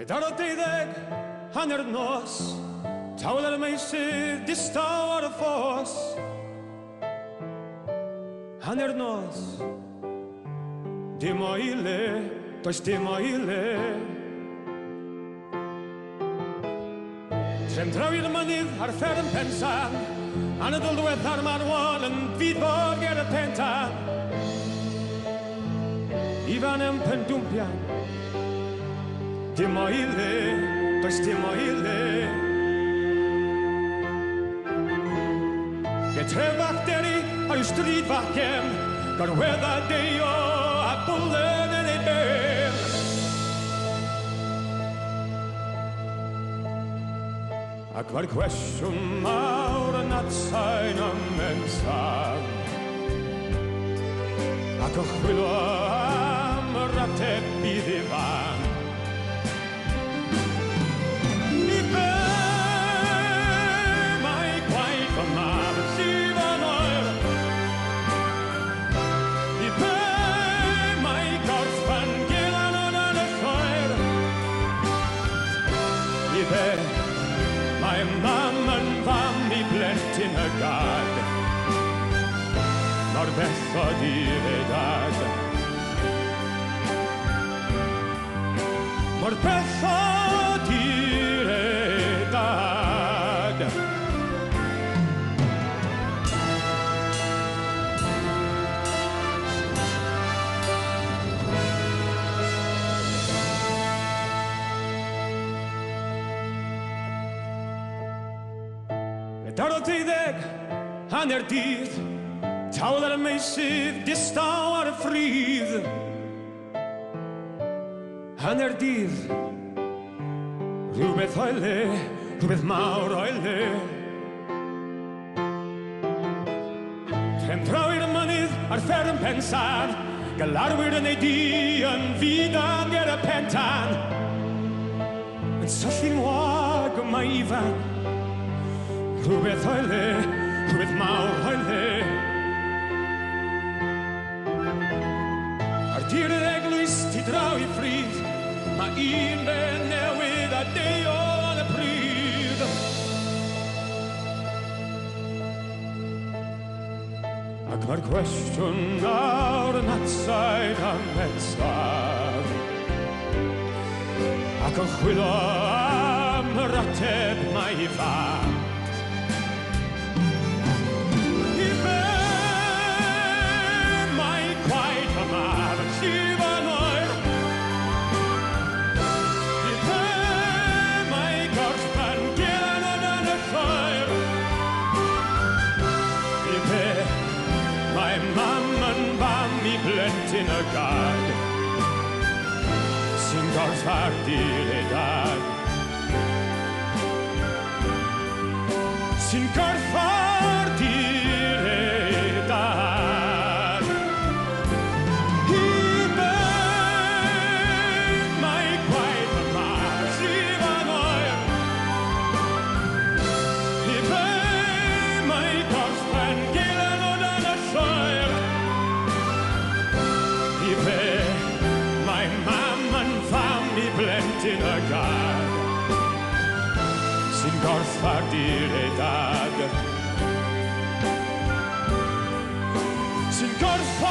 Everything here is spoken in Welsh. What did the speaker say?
Dar o 12 hanner nos Tawel me se distaw ar y ffos Hanner nos Dim o I le, does dim o I le Trem draw i'r mynydd ar fferm pensan An y dwldwedd ar marwol yn fydfog ger y pentan Ifan yn pendwmpian Dim o I le, does dim o I le Getref acteri ar yw stryd facem Gorwedda deio a bwlen yn ei bel Ac mae'r cwestiwn mawr yn atsain am ensam Ac o chwilo am yr ateb bydd I fan I be mae gwaith o mab sydd yn oer I be mae gorffen gilan yn y lloer I be Mae mam yn fam I blentyn y gad Mor bell o dir edad Mor bell o dir edad Dar o 12 hanner dydd Tawel ar y meysydd distaw ar y ffrydd Hanner dydd Rhywbeth o'i le, rhywbeth mawr o'i le Trem draw i'r mynydd ar fferm pensan Galarwyr yn ei di yn fyddan ger y pentan Yn syllu'n wag o mae ifan Rhywbeth o'i le, rhywbeth mawr o'i le Ar dir yr eglwys ti draw I ffryd Mae un ben newydd a deio yn y pryd Ac mae'r cwestiwn nawr yn atsaid am ensaf Ac yn chwilo am yr ateb mae I fan Sydd yn oer I be mae gorffen gilan yn y lloer I be mae mam yn fam I blentyn y gad Sy'n gorff ar dir edad Sy'n gorff ar dir edad Blentyn y gad Sy'n gorff ar dir edad Sy'n gorff